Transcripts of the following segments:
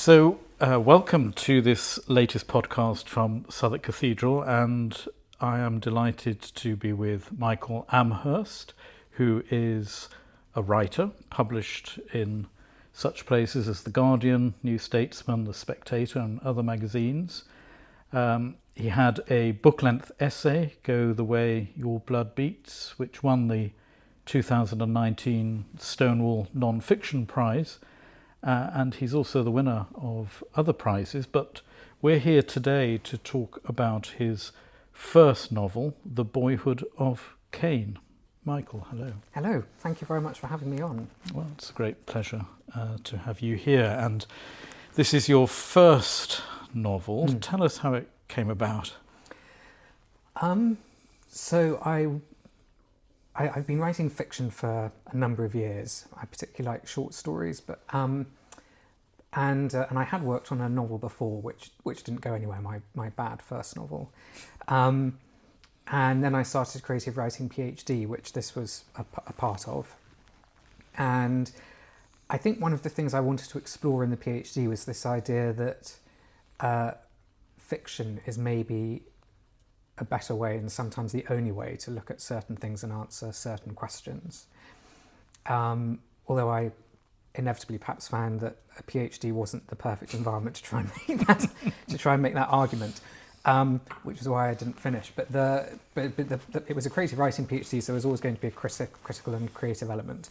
Welcome to this latest podcast from Southwark Cathedral, and I am delighted to be with Michael Amherst, who is a writer published in such places as The Guardian, New Statesman, The Spectator and other magazines. He had a book-length essay, Go the Way Your Blood Beats, which won the 2019 Stonewall Non-Fiction Prize. And he's also the winner of other prizes, but we're here today to talk about his first novel, The Boyhood of Cain. Michael, hello. Hello, thank you very much for having me on. Well, it's a great pleasure to have you here, and this is your first novel. Tell us how it came about. I've been writing fiction for a number of years. I particularly like short stories, but and I had worked on a novel before, which didn't go anywhere. My bad first novel, and then I started creative writing PhD, which this was a part of. And I think one of the things I wanted to explore in the PhD was this idea that fiction is maybe a better way, and sometimes the only way, to look at certain things and answer certain questions. Although I inevitably perhaps found that a PhD wasn't the perfect environment to try and make that argument, which is why I didn't finish. But it was a creative writing PhD, so there was always going to be a critical and creative element.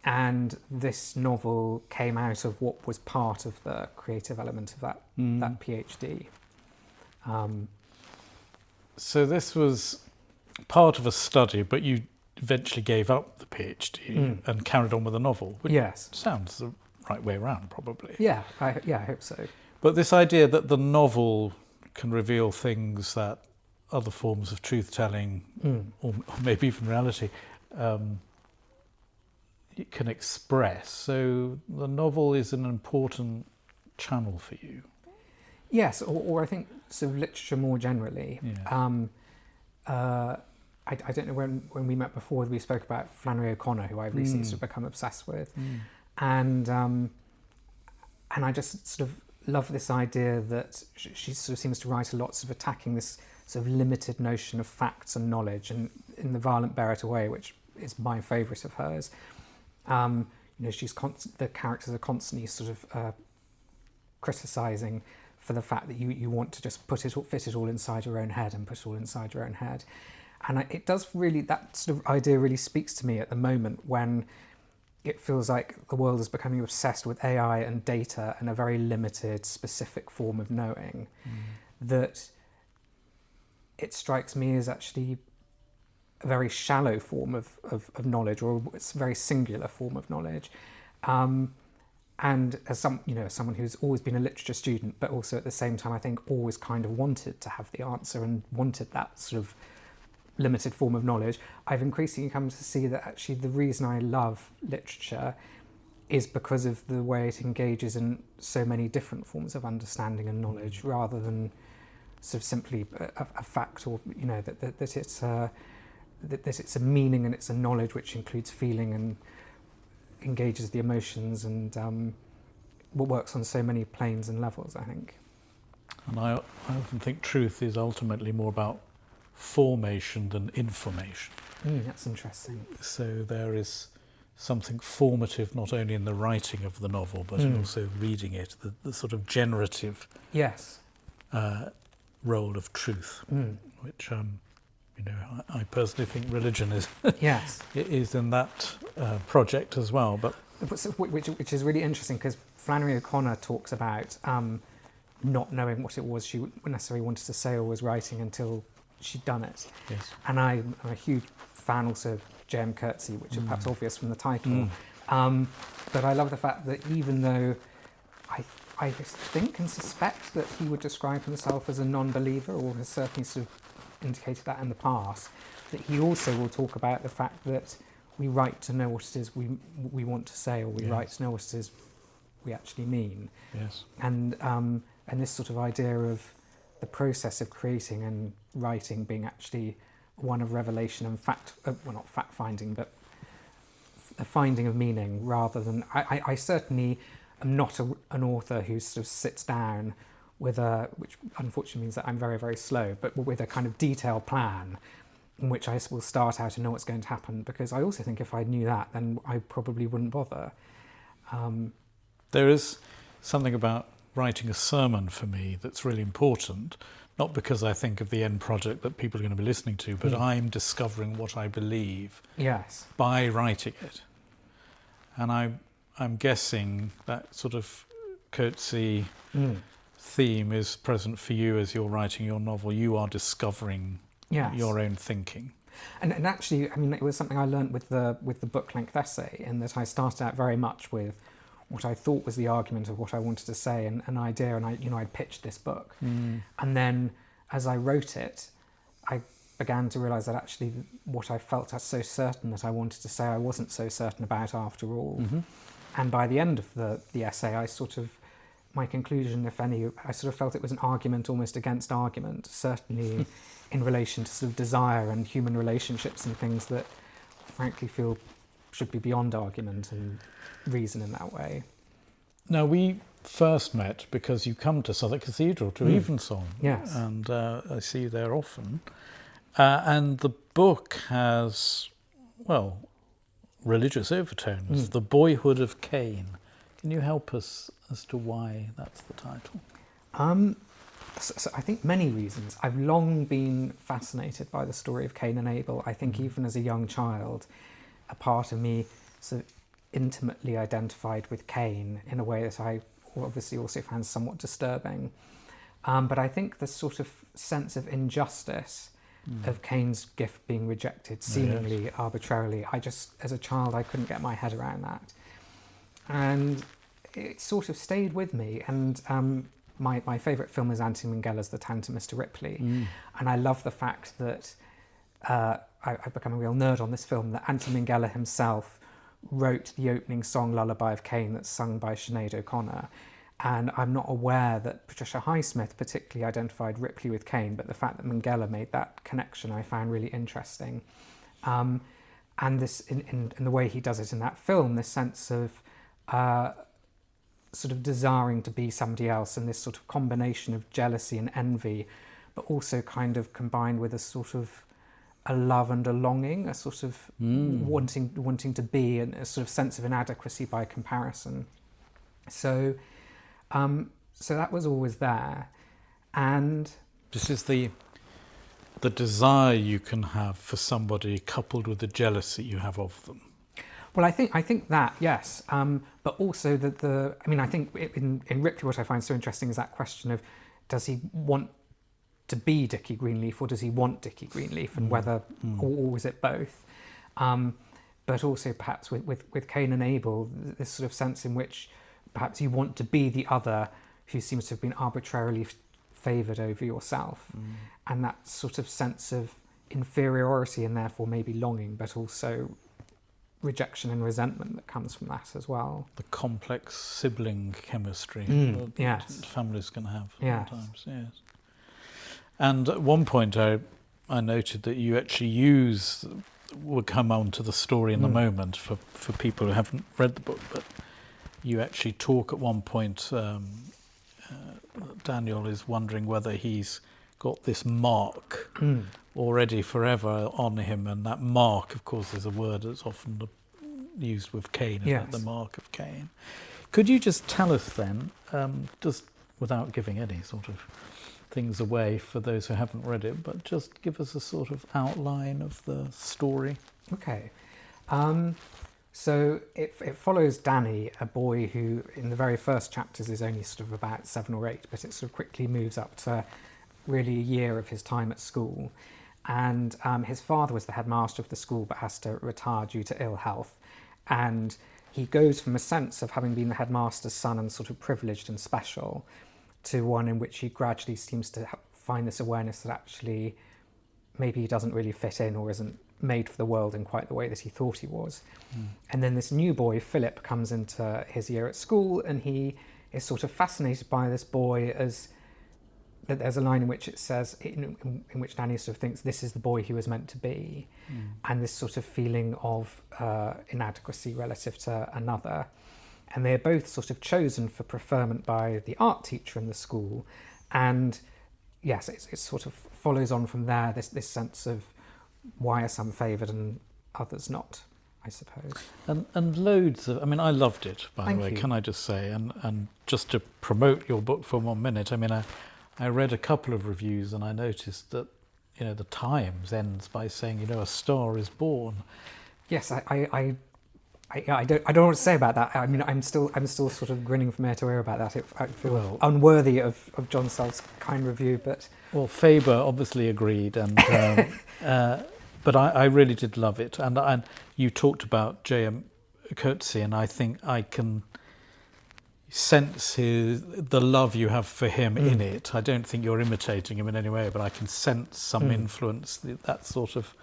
And this novel came out of what was part of the creative element of that PhD. So this was part of a study, but you eventually gave up the PhD and carried on with the novel, which sounds the right way around, probably. Yeah, I hope so. But this idea that the novel can reveal things that other forms of truth-telling, or maybe even reality, it can express. So the novel is an important channel for you. Yes, or I think sort of literature more generally. Yeah. I don't know, when we met before, we spoke about Flannery O'Connor, who I've recently sort of become obsessed with. And I just sort of love this idea that she sort of seems to write a lot sort of attacking this sort of limited notion of facts and knowledge, and in the violent Beretta way, which is my favourite of hers. The characters are constantly sort of criticising for the fact that you want to just fit it all inside your own head and put it all inside your own head. And it does really, that sort of idea really speaks to me at the moment, when it feels like the world is becoming obsessed with AI and data and a very limited, specific form of knowing, that it strikes me as actually a very shallow form of knowledge, or it's a very singular form of knowledge. And as someone who's always been a literature student, but also at the same time, I think always kind of wanted to have the answer and wanted that sort of limited form of knowledge, I've increasingly come to see that actually the reason I love literature is because of the way it engages in so many different forms of understanding and knowledge, rather than sort of simply a fact, or that it's a meaning and it's a knowledge which includes feeling and engages the emotions, and works on so many planes and levels, I think. And I often think truth is ultimately more about formation than information. That's interesting. So there is something formative not only in the writing of the novel, but also reading it, the sort of generative role of truth, which I personally think religion is is in that project as well. But which is really interesting, because Flannery O'Connor talks about not knowing what it was she necessarily wanted to say or was writing until she'd done it. Yes. And I'm a huge fan also of J.M. Coetzee, which is perhaps obvious from the title. But I love the fact that even though I think and suspect that he would describe himself as a non-believer, or has certainly sort of indicated that in the past, that he also will talk about the fact that we write to know what it is we want to say, or we write to know what it is we actually mean. Yes. And this sort of idea of the process of creating and writing being actually one of revelation and not fact finding, but a finding of meaning, rather than I certainly am not an author who sort of sits down with which unfortunately means that I'm very, very slow, but with a kind of detailed plan in which I will start out and know what's going to happen, because I also think if I knew that, then I probably wouldn't bother. There is something about writing a sermon for me that's really important, not because I think of the end project that people are going to be listening to, but I'm discovering what I believe by writing it. And I'm guessing that sort of Coetzee theme is present for you as you're writing your novel. You are discovering your own thinking. And actually, I mean, it was something I learnt with the book-length essay, in that I started out very much with what I thought was the argument of what I wanted to say, and an idea, and I'd pitched this book. And then as I wrote it, I began to realise that actually what I felt as so certain that I wanted to say, I wasn't so certain about after all. And by the end of the essay, my conclusion, if any, I sort of felt it was an argument almost against argument, certainly in relation to sort of desire and human relationships and things that frankly feel should be beyond argument and reason in that way. Now, we first met because you come to Southwark Cathedral, to Evensong. Yes. And I see you there often. And the book has, well, religious overtones, The Boyhood of Cain. Can you help us as to why that's the title? So I think many reasons. I've long been fascinated by the story of Cain and Abel. I think even as a young child, a part of me sort of intimately identified with Cain in a way that I obviously also found somewhat disturbing. But I think the sort of sense of injustice of Cain's gift being rejected seemingly arbitrarily, as a child, I couldn't get my head around that. And it sort of stayed with me. And my favourite film is Anthony Minghella's The Town to Mr. Ripley. And I love the fact that I've become a real nerd on this film, that Anthony Minghella himself wrote the opening song Lullaby of Cain that's sung by Sinead O'Connor. And I'm not aware that Patricia Highsmith particularly identified Ripley with Cain, but the fact that Minghella made that connection I found really interesting. And this, in the way he does it in that film, this sense of sort of desiring to be somebody else, and this sort of combination of jealousy and envy, but also kind of combined with a sort of a love and a longing, a sort of wanting to be, and a sort of sense of inadequacy by comparison. So that was always there. And this is the desire you can have for somebody coupled with the jealousy you have of them. Well, I think that, yes, but also that I think in Ripley what I find so interesting is that question of, does he want to be Dickie Greenleaf or does he want Dickie Greenleaf, and whether, or is it both? But also perhaps with Cain and Abel, this sort of sense in which perhaps you want to be the other who seems to have been arbitrarily favoured over yourself, and that sort of sense of inferiority and therefore maybe longing, but also rejection and resentment that comes from that as well. The complex sibling chemistry that families can have sometimes, yes. And at one point I noted that you actually we'll come on to the story in a moment for people who haven't read the book, but you actually talk at one point, Daniel is wondering whether he's got this mark already forever on him, and that mark, of course, is a word that's often used with Cain, isn't it? The mark of Cain. Could you just tell us then, just without giving any sort of things away for those who haven't read it, but just give us a sort of outline of the story? Okay. So it follows Danny, a boy who in the very first chapters is only sort of about 7 or 8, but it sort of quickly moves up to really a year of his time at school. And his father was the headmaster of the school but has to retire due to ill health. And he goes from a sense of having been the headmaster's son and sort of privileged and special to one in which he gradually seems to find this awareness that actually maybe he doesn't really fit in or isn't made for the world in quite the way that he thought he was. And then this new boy, Philip, comes into his year at school, and he is sort of fascinated by this boy as that there's a line in which it says, in which Danny sort of thinks this is the boy he was meant to be, and this sort of feeling of inadequacy relative to another. and they're both sort of chosen for preferment by the art teacher in the school. And yes, it sort of follows on from there, this sense of why are some favoured and others not, I suppose. And loads of, I mean, I loved it, by Thank the way, you. can I just say, and just to promote your book for 1 minute, I mean, I read a couple of reviews and I noticed that, you know, the Times ends by saying, you know, a star is born. Yes, I don't know what to say about that. I mean, I'm still sort of grinning from ear to ear about that. I feel unworthy of John Self's kind review, but... Well, Faber obviously agreed, and but I really did love it. And you talked about J.M. Coetzee, and I think I can sense the love you have for him in it. I don't think you're imitating him in any way, but I can sense some influence, that sort of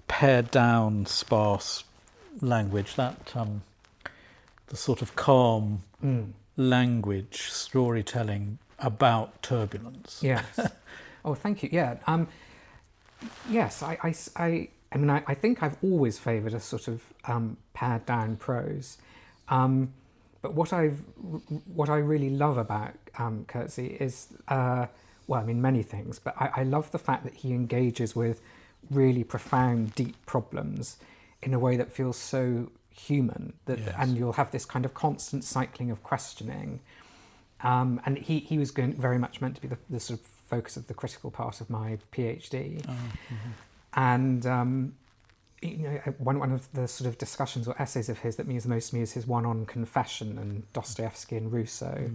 pared down, sparse language, that the sort of calm language, storytelling about turbulence. Yes. Oh, thank you. Yeah. Yes, I mean, I think I've always favoured a sort of pared down prose. But what I really love about Coetzee is, well, I mean, many things, but I love the fact that he engages with really profound, deep problems in a way that feels so human, that, Yes. and you'll have this kind of constant cycling of questioning. And he was very much meant to be the sort of focus of the critical part of my PhD. And you know, one of the sort of discussions or essays of his that means the most to me is his one on confession and Dostoevsky and Rousseau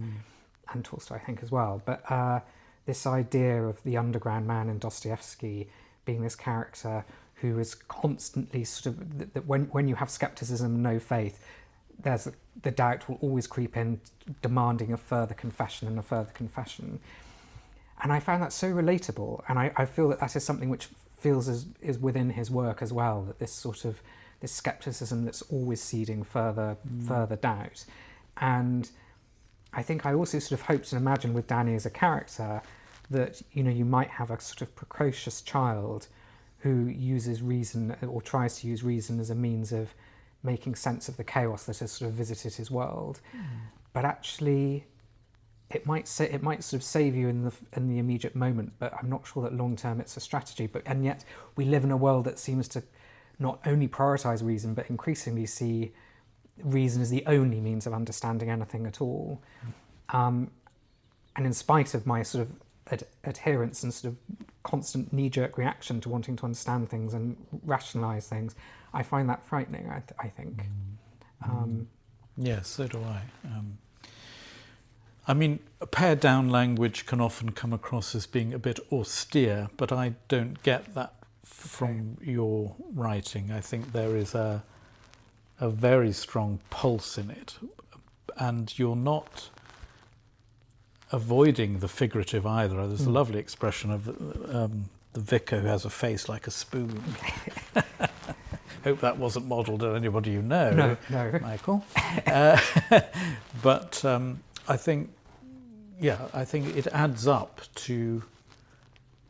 and Tolstoy, I think, as well. But this idea of the underground man in Dostoevsky being this character who is constantly sort of, that when you have skepticism and no faith, there's the doubt will always creep in, demanding a further confession and a further confession. And I found that so relatable, and I feel that is something which feels is within his work as well, that this sort of this skepticism that's always seeding further doubt. And I think I also sort of hoped and imagined with Danny as a character that, you know, you might have a sort of precocious child who uses reason or tries to use reason as a means of making sense of the chaos that has sort of visited his world. But actually it might sort of save you in the immediate moment, but I'm not sure that long term it's a strategy. And yet we live in a world that seems to not only prioritize reason, but increasingly see reason as the only means of understanding anything at all. And in spite of my sort of adherence and sort of constant knee-jerk reaction to wanting to understand things and rationalize things, I find that frightening, I think. Yes, so do I. I mean, pared down language can often come across as being a bit austere, but I don't get that from your writing. I think there is a very strong pulse in it, and you're not avoiding the figurative either. There's a lovely expression of the vicar who has a face like a spoon. Hope that wasn't modelled on anybody you know, no. Michael. But I think it adds up to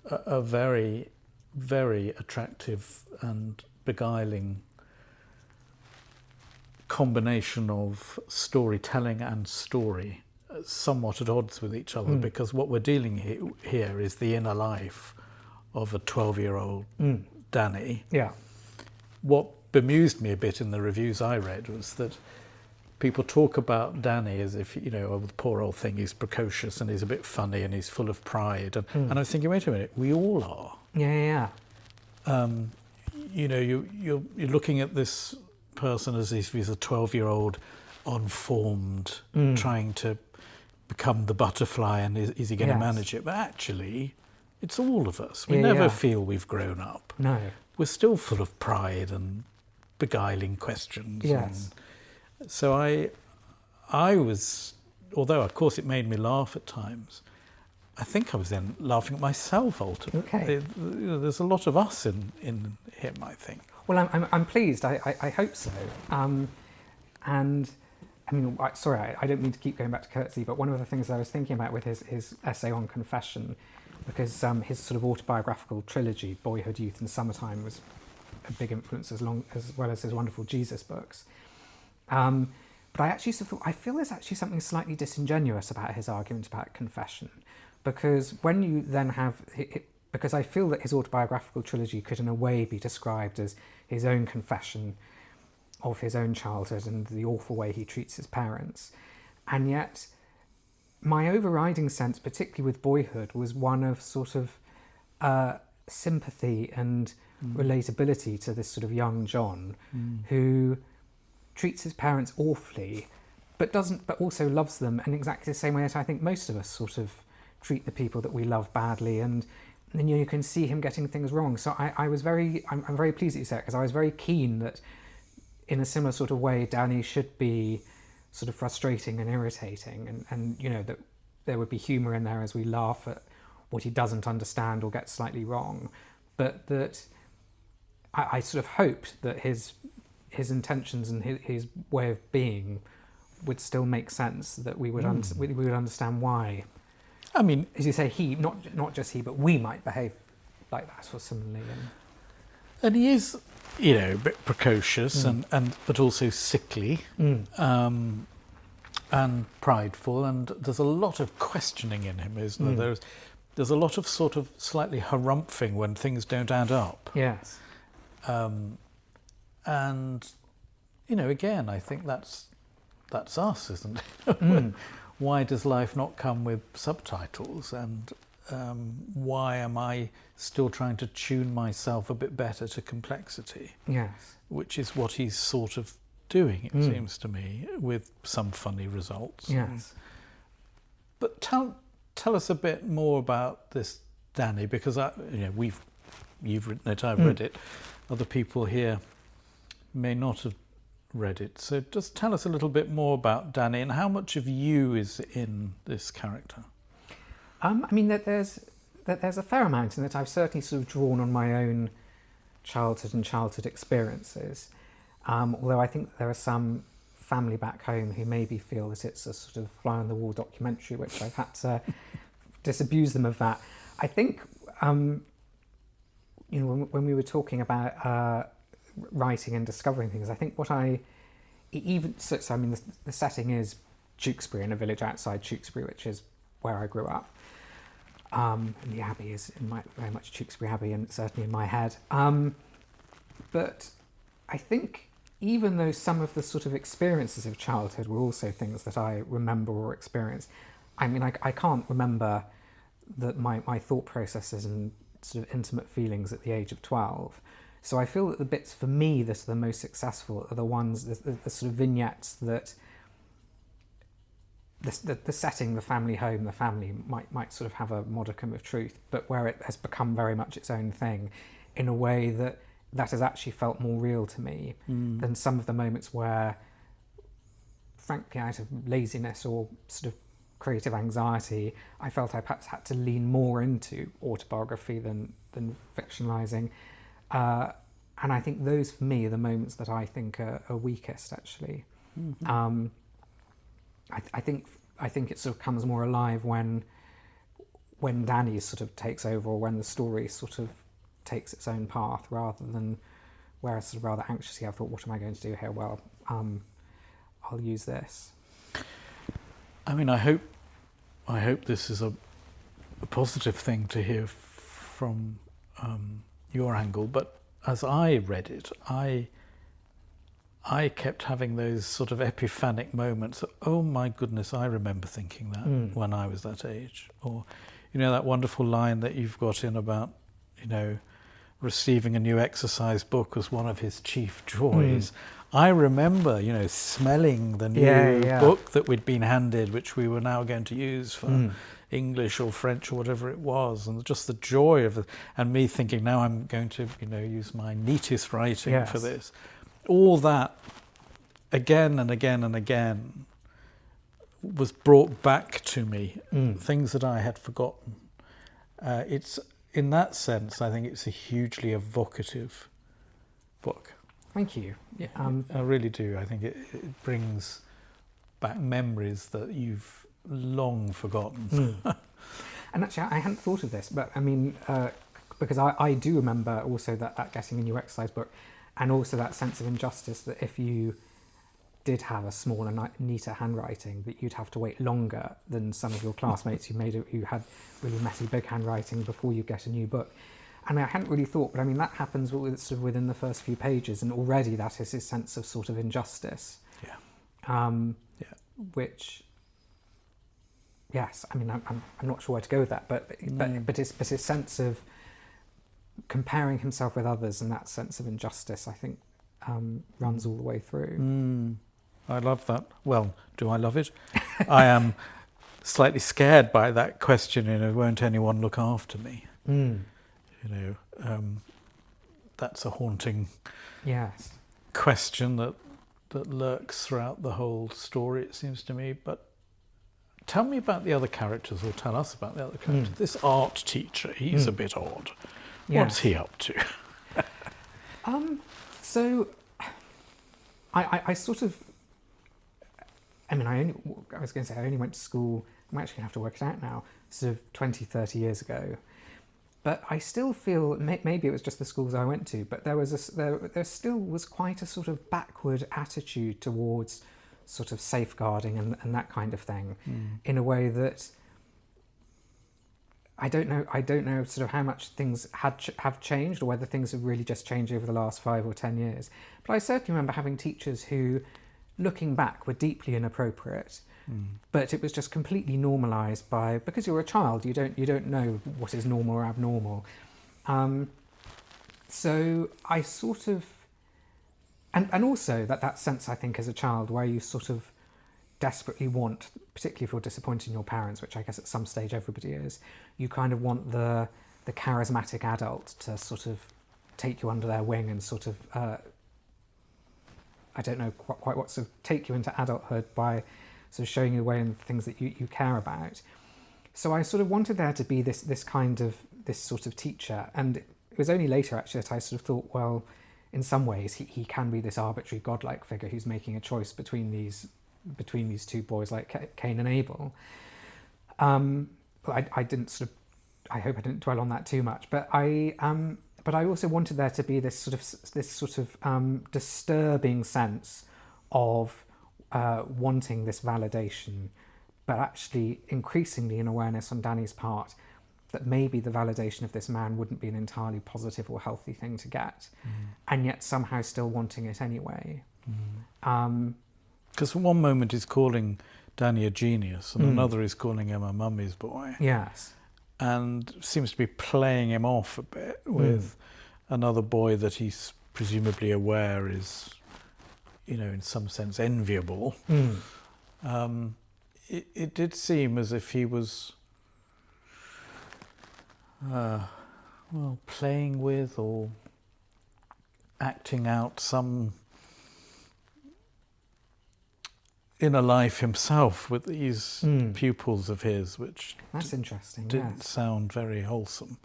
a very, very attractive and beguiling combination of storytelling and story, somewhat at odds with each other, because what we're dealing here is the inner life of a 12-year-old Danny. Yeah. What bemused me a bit in the reviews I read was that people talk about Danny as if, you know, oh, the poor old thing, he's precocious and he's a bit funny and he's full of pride. And I was thinking, wait a minute, we all are. Yeah. You know, you're looking at this person as if he's a 12-year-old, unformed, trying to become the butterfly, and is he going to manage it? But actually, it's all of us. We never feel we've grown up. No. We're still full of pride and beguiling questions. Yes. And so I was, although of course it made me laugh at times, I think I was then laughing at myself ultimately. Okay. There's a lot of us in him, I think. Well, I'm pleased. I hope so. And I mean, sorry, I don't mean to keep going back to Coetzee, but one of the things I was thinking about with his essay on confession, because his sort of autobiographical trilogy, Boyhood, Youth and Summertime, was a big influence as well as his wonderful Jesus books. But But I feel there's actually something slightly disingenuous about his argument about confession, because when you then have because I feel that his autobiographical trilogy could in a way be described as his own confession of his own childhood and the awful way he treats his parents. And yet my overriding sense, particularly with Boyhood, was one of sort of sympathy and relatability to this sort of young John who treats his parents awfully, but also loves them in exactly the same way that I think most of us sort of treat the people that we love badly, and you can see him getting things wrong. So I'm very pleased that you said it, because I was very keen that in a similar sort of way Danny should be sort of frustrating and irritating, and that there would be humour in there as we laugh at what he doesn't understand or gets slightly wrong, but that I sort of hoped that his intentions and his way of being would still make sense, that we would we would understand why. I mean, as you say, he, not just he, but we might behave like that or similarly. And he is, a bit precocious and but also sickly and prideful, and there's a lot of questioning in him, isn't there? There's a lot of sort of slightly harumphing when things don't add up. Yes. And again, I think that's us, isn't it? Why does life not come with subtitles? And why am I still trying to tune myself a bit better to complexity? Yes. Which is what he's sort of doing, it seems to me, with some funny results. Yes. But tell us a bit more about this, Danny, because you've written it, I've read it. Other people here may not have read it. So just tell us a little bit more about Danny and how much of you is in this character. I mean, that there's a fair amount in that I've certainly sort of drawn on my own childhood experiences. Although I think there are some family back home who maybe feel that it's a sort of fly-on-the-wall documentary, which I've had to disabuse them of that. I think, when we were talking about writing and discovering things, I think the setting is Tewkesbury, in a village outside Tewkesbury, which is where I grew up. And the Abbey is very much Tewkesbury Abbey, and certainly in my head. But I think even though some of the sort of experiences of childhood were also things that I remember or experienced, I mean, I can't remember my thought processes and sort of intimate feelings at the age of 12. So I feel that the bits for me that are the most successful are the ones, the sort of vignettes that the setting, the family home, the family might sort of have a modicum of truth, but where it has become very much its own thing in a way that has actually felt more real to me than some of the moments where, frankly, out of laziness or sort of creative anxiety, I felt I perhaps had to lean more into autobiography than fictionalising. And I think those, for me, are the moments that I think are weakest, actually. I think it sort of comes more alive when Danny sort of takes over, or when the story sort of takes its own path, rather than where I sort of rather anxiously I thought, what am I going to do here? Well, I'll use this. I mean, I hope this is a positive thing to hear from your angle, but as I read it, I kept having those sort of epiphanic moments. Oh my goodness, I remember thinking that when I was that age. Or, that wonderful line that you've got in about, receiving a new exercise book was one of his chief joys. I remember, smelling the new book that we'd been handed, which we were now going to use for English or French or whatever it was, and just the joy of it, and me thinking, now I'm going to, use my neatest writing for this. All that, again and again and again, was brought back to me, things that I had forgotten. It's, in that sense, I think it's a hugely evocative book. Thank you. Yeah, I really do. I think it brings back memories that you've long forgotten. And actually, I hadn't thought of this, but I mean, because I do remember also that getting a new exercise book, and also that sense of injustice that if you did have a smaller, neater handwriting, that you'd have to wait longer than some of your classmates who had really messy, big handwriting before you get a new book. And I hadn't really thought, but I mean, that happens sort of within the first few pages, and already that is his sense of sort of injustice. Yeah. Which, yes, I mean, I'm not sure where to go with that, but his sense of comparing himself with others and that sense of injustice, I think, runs all the way through. I love that. Well, do I love it? I am slightly scared by that question, won't anyone look after me? That's a haunting question that lurks throughout the whole story, it seems to me. But tell me about the other characters, or tell us about the other characters. This art teacher, he's a bit odd. Yes. What's he up to? So I sort of, I mean, I was going to say I only went to school, I'm actually going to have to work it out now, sort of 20, 30 years ago. But I still feel, maybe it was just the schools I went to, but there still was quite a sort of backward attitude towards sort of safeguarding and that kind of thing, in a way that I don't know sort of how much things have changed, or whether things have really just changed over the last 5 or 10 years. But I certainly remember having teachers who, looking back, were deeply inappropriate. But it was just completely normalised because you're a child, you don't know what is normal or abnormal. So I sort of, and also that sense, I think, as a child, where you sort of desperately want, particularly if you're disappointing your parents, which I guess at some stage everybody is, you kind of want the charismatic adult to sort of take you under their wing and sort of, I don't know quite what, sort of take you into adulthood by sort of showing you the way and things that you care about. So I sort of wanted there to be this sort of teacher, and it was only later actually that I sort of thought, well, in some ways he can be this arbitrary godlike figure who's making a choice between these two boys, like Cain and Abel. I didn't sort of, I hope I didn't dwell on that too much, but I also wanted there to be this sort of disturbing sense of wanting this validation, but actually increasingly an awareness on Danny's part that maybe the validation of this man wouldn't be an entirely positive or healthy thing to get, and yet somehow still wanting it anyway. Because one moment he's calling Danny a genius, and another is calling him a mummy's boy. Yes. And seems to be playing him off a bit with another boy that he's presumably aware is, in some sense enviable. It did seem as if he was, playing with or acting out some inner life himself with these pupils of his, which that's interesting. Didn't sound very wholesome.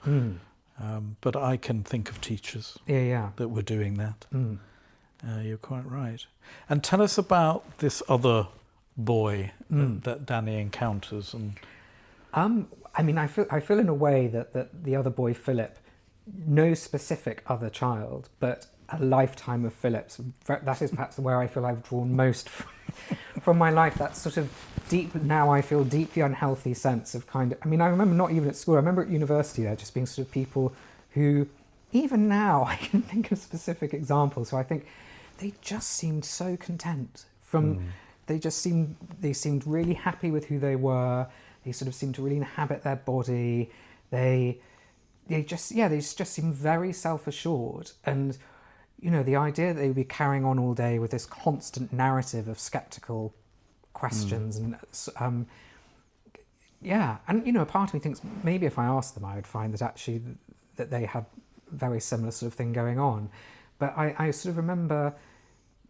But I can think of teachers that were doing that. You're quite right. And tell us about this other boy that Danny encounters. And I mean, I feel in a way that the other boy, Philip, no specific other child, but a lifetime of Philip's. That is perhaps where I feel I've drawn most from my life. That sort of deep, now I feel deeply unhealthy sense of kind of, I mean, I remember not even at school, I remember at university there just being sort of people who, even now, I can think of specific examples, so I think they just seemed so content they seemed really happy with who they were. They sort of seemed to really inhabit their body. They just seemed very self-assured. And, the idea that they would be carrying on all day with this constant narrative of skeptical questions and, and, a part of me thinks maybe if I asked them, I would find that actually that they had very similar sort of thing going on. But I sort of remember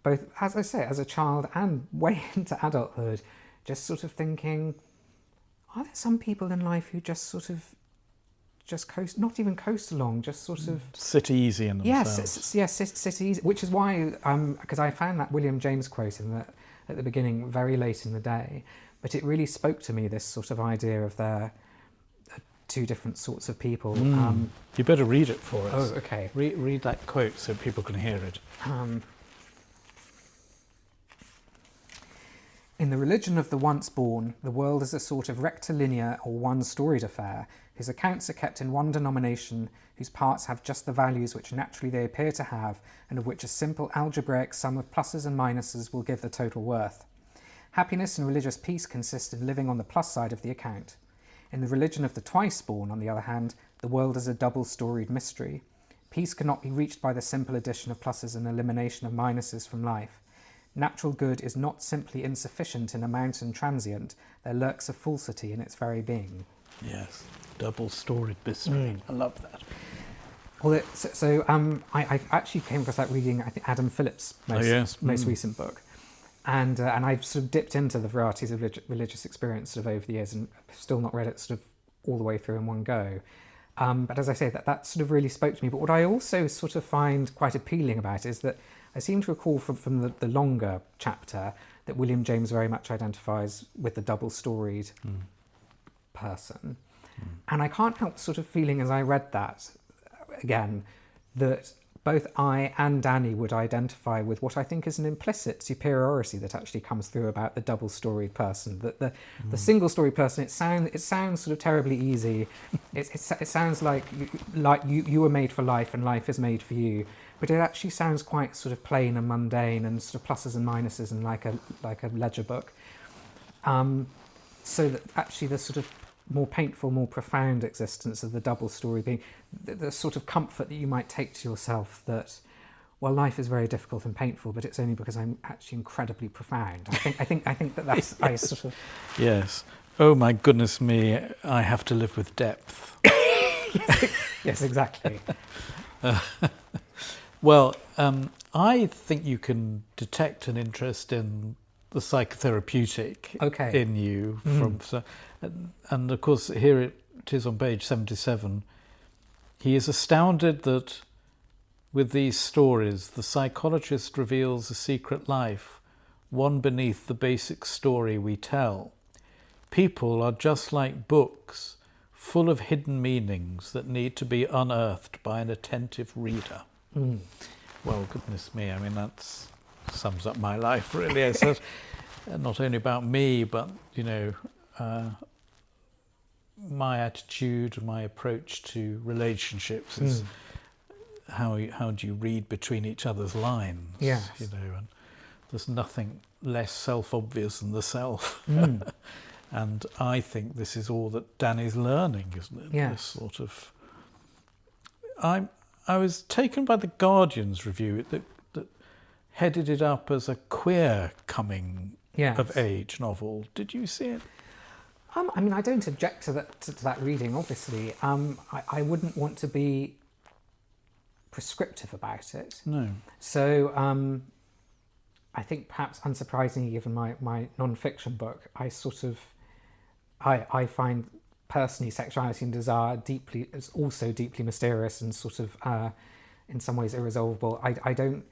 both, as I say, as a child and way into adulthood, just sort of thinking, are there some people in life who just sort of coast, not even coast along, just sort of sit easy in themselves? Yes, sit easy. Which is why, because I found that William James quote at the beginning very late in the day, but it really spoke to me, this sort of idea of their two different sorts of people. You better read it for us. Oh, okay. Read that quote so people can hear it. In the religion of the once born, the world is a sort of rectilinear or one-storied affair, whose accounts are kept in one denomination, whose parts have just the values which naturally they appear to have, and of which a simple algebraic sum of pluses and minuses will give the total worth. Happiness and religious peace consist in living on the plus side of the account. In the religion of the twice-born, on the other hand, the world is a double-storied mystery. Peace cannot be reached by the simple addition of pluses and elimination of minuses from life. Natural good is not simply insufficient in amount and transient, there lurks a falsity in its very being. Yes, double-storied mystery. I love that. Well, I actually came across that reading, I think, Adam Phillips' most recent book. And I've sort of dipped into the varieties of religious experience sort of over the years, and still not read it sort of all the way through in one go. But as I say, that sort of really spoke to me. But what I also sort of find quite appealing about it is that I seem to recall from the longer chapter that William James very much identifies with the double-storied person. And I can't help sort of feeling as I read that, again, that both I and Danny would identify with what I think is an implicit superiority that actually comes through about the double-storied person. That the single-storied person, it sounds sort of terribly easy. It sounds like you were made for life and life is made for you. But it actually sounds quite sort of plain and mundane and sort of pluses and minuses and like a ledger book. So that actually the sort of more painful, more profound existence of the double story being the sort of comfort that you might take to yourself that, well, life is very difficult and painful, but it's only because I'm actually incredibly profound. I think that's I sort of yes. Oh my goodness me! I have to live with depth. Yes, exactly. Well, I think you can detect an interest in the psychotherapeutic in you and of course here it is on page 77. He is astounded that with these stories the psychologist reveals a secret life, one beneath the basic story we tell. People are just like books, full of hidden meanings that need to be unearthed by an attentive reader. Well, goodness me, I mean, that sums up my life, really. It's not only about me, but, you know, my attitude, my approach to relationships is how do you read between each other's lines? Yes. You know, and there's nothing less self-obvious than the self. And I think this is all that Danny's learning, isn't it? Yes. This sort of... I was taken by the Guardian's review that headed it up as a queer coming of age novel. Did you see it? I mean, I don't object to that reading, obviously. I wouldn't want to be prescriptive about it. No. So I think perhaps unsurprisingly, given my non-fiction book, I find personally sexuality and desire is also deeply mysterious and sort of in some ways irresolvable. I don't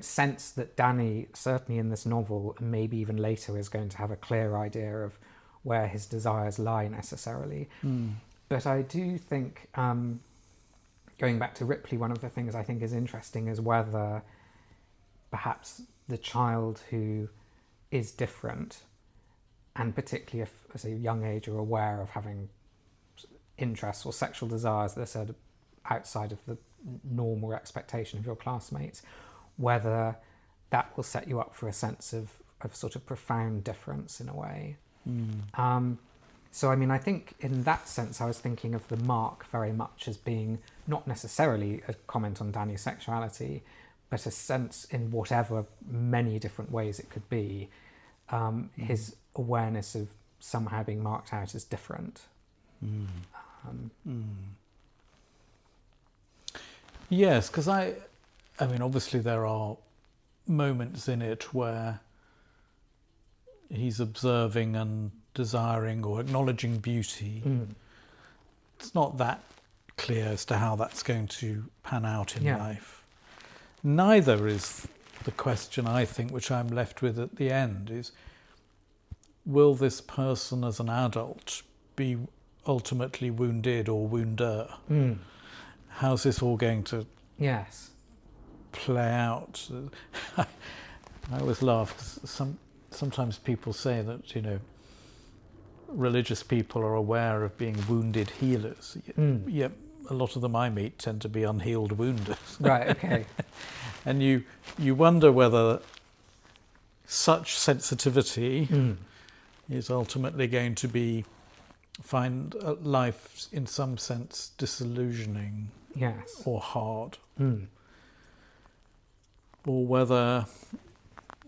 sense that Danny, certainly in this novel and maybe even later, is going to have a clear idea of where his desires lie necessarily. But I do think, going back to Ripley, one of the things I think is interesting is whether perhaps the child who is different, and particularly if, at a young age, you're aware of having interests or sexual desires that are sort of outside of the normal expectation of your classmates, whether that will set you up for a sense of sort of profound difference in a way. So, I mean, I think in that sense, I was thinking of the mark very much as being not necessarily a comment on Danny's sexuality, but a sense in whatever many different ways it could be, his awareness of somehow being marked out as different. Yes, because I mean, obviously there are moments in it where he's observing and desiring or acknowledging beauty. It's not that clear as to how that's going to pan out in life. Neither is the question, I think, which I'm left with at the end, is will this person as an adult be ultimately wounded or wounder? How's this all going to play out? I always laugh because sometimes people say that, religious people are aware of being wounded healers. Yet a lot of them I meet tend to be unhealed wounders. Right, okay. And you wonder whether such sensitivity is ultimately going to find life in some sense disillusioning, Yes, or hard, or whether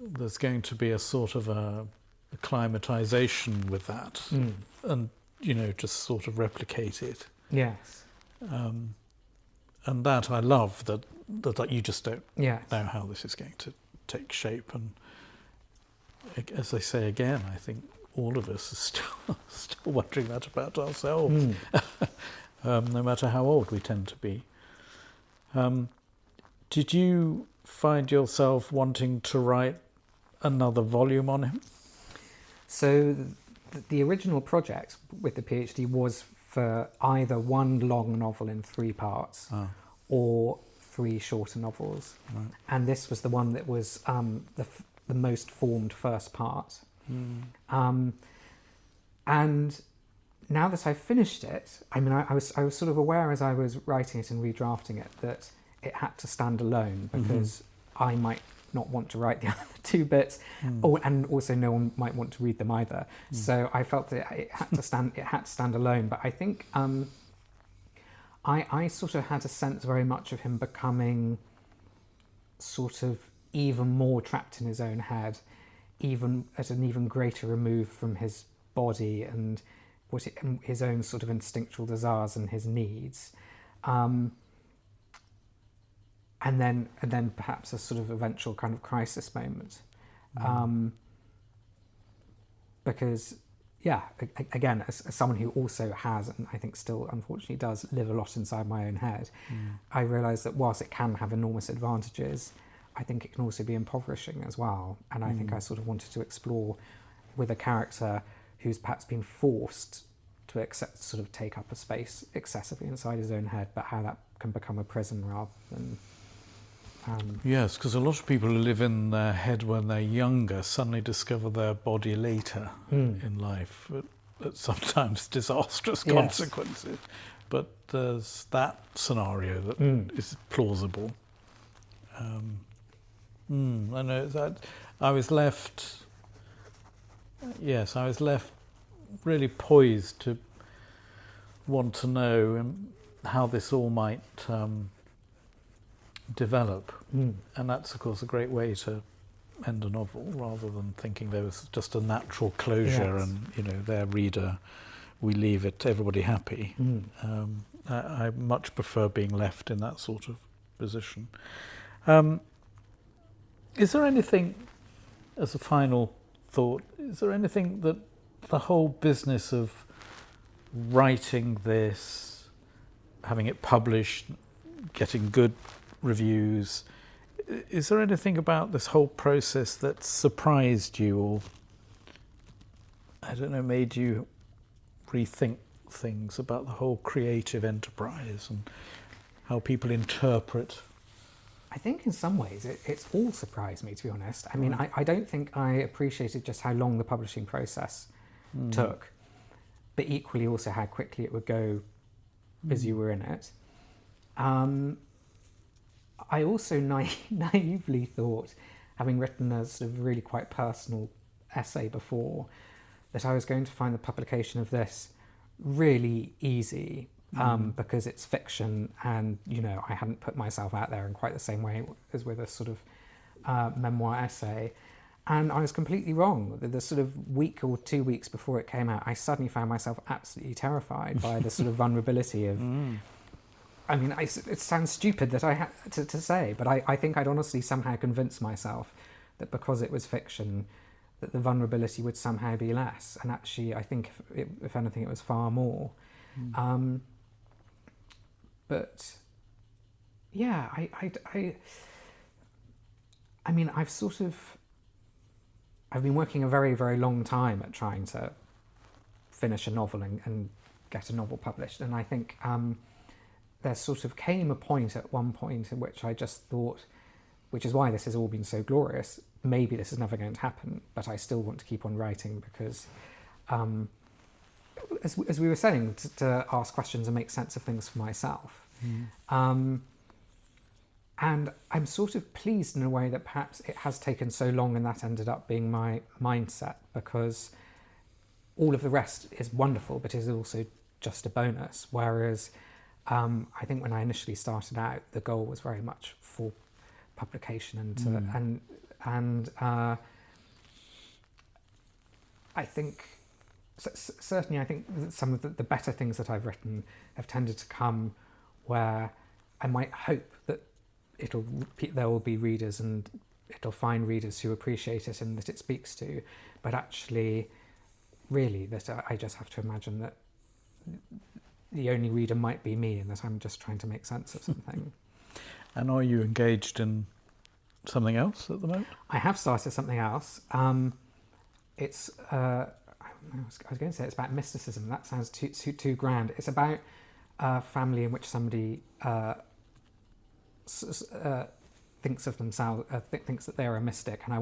there's going to be a sort of a acclimatization with that, and just sort of replicate it. yes, And that I love, that you just don't yes. know how this is going to take shape. And as I say again, I think all of us are still wondering that about ourselves, no matter how old we tend to be. Did you find yourself wanting to write another volume on him? So the original project with the PhD was for either one long novel in 3 parts or 3 shorter novels. Right. And this was the one that was the most formed first part. And now that I've finished it, I mean, I was sort of aware as I was writing it and redrafting it that it had to stand alone, because I might not want to write the other 2 bits, and also no one might want to read them either. So I felt that it had to stand alone. But I think I sort of had a sense very much of him becoming sort of even more trapped in his own head, even at an even greater remove from his body and his own sort of instinctual desires and his needs. And then perhaps a sort of eventual kind of crisis moment. Because, again, as someone who also has, and I think still unfortunately does, live a lot inside my own head, I realise that whilst it can have enormous advantages, I think it can also be impoverishing as well. And I think I sort of wanted to explore with a character who's perhaps been forced to sort of take up a space excessively inside his own head, but how that can become a prison rather than... Yes, because a lot of people who live in their head when they're younger suddenly discover their body later in life, at sometimes disastrous consequences. But there's that scenario that is plausible. I know that I was left really poised to want to know how this all might develop, and that's of course a great way to end a novel, rather than thinking there was just a natural closure and their reader, we leave it, everybody happy. I much prefer being left in that sort of position. Is there anything, as a final thought, is there anything that the whole business of writing this, having it published, getting good reviews, is there anything about this whole process that surprised you, or I don't know, made you rethink things about the whole creative enterprise and how people interpret? I think in some ways it's all surprised me, to be honest. I mean, I don't think I appreciated just how long the publishing process took, but equally also how quickly it would go as you were in it. I also naively thought, having written a sort of really quite personal essay before, that I was going to find the publication of this really easy, because it's fiction, and I hadn't put myself out there in quite the same way as with a sort of memoir essay. And I was completely wrong. The sort of week or 2 weeks before it came out, I suddenly found myself absolutely terrified by the sort of vulnerability of... I mean, it sounds stupid that I had to say, but I think I'd honestly somehow convinced myself that because it was fiction, that the vulnerability would somehow be less. And actually, I think, if anything, it was far more. But, yeah, I mean, I've been working a very, very long time at trying to finish a novel and get a novel published. And I think... there sort of came a point at one point in which I just thought, which is why this has all been so glorious, maybe this is never going to happen, but I still want to keep on writing because, as we were saying, to ask questions and make sense of things for myself. And I'm sort of pleased in a way that perhaps it has taken so long and that ended up being my mindset, because all of the rest is wonderful, but is also just a bonus. Whereas I think when I initially started out, the goal was very much for publication and I think certainly I think that some of the better things that I've written have tended to come where I might hope that there will be readers and it'll find readers who appreciate it and that it speaks to, but actually really that I just have to imagine that the only reader might be me and that I'm just trying to make sense of something. And are you engaged in something else at the moment? I have started something else. It's I was going to say it's about mysticism. That sounds too grand. It's about a family in which somebody thinks of themselves, thinks that they're a mystic, and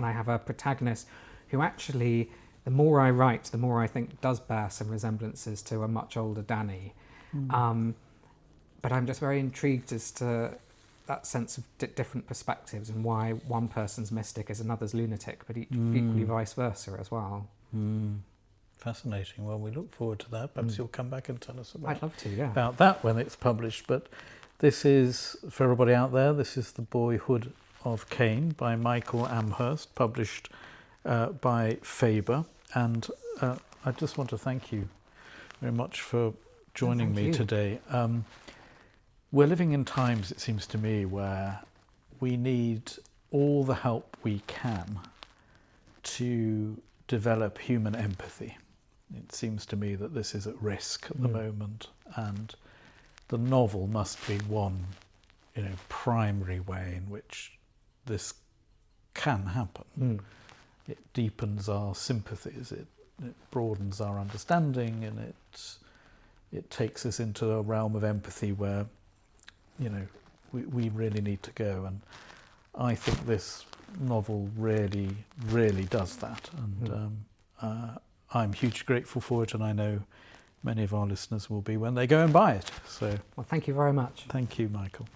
I have a protagonist who actually, the more I write, the more I think does bear some resemblances to a much older Danny. But I'm just very intrigued as to that sense of different perspectives and why one person's mystic is another's lunatic, but equally vice versa as well. Fascinating. Well, we look forward to that. Perhaps you'll come back and tell us I'd love to, yeah. about that when it's published. But this is, for everybody out there, this is The Boyhood of Cain by Michael Amherst, published by Faber. And I just want to thank you very much for joining me today. We're living in times, it seems to me, where we need all the help we can to develop human empathy. It seems to me that this is at risk at the moment, and the novel must be one, primary way in which this can happen. It deepens our sympathies, it broadens our understanding, and it takes us into a realm of empathy where, we really need to go. And I think this novel really, really does that. And I'm hugely grateful for it, and I know many of our listeners will be when they go and buy it. So, well, thank you very much. Thank you, Michael.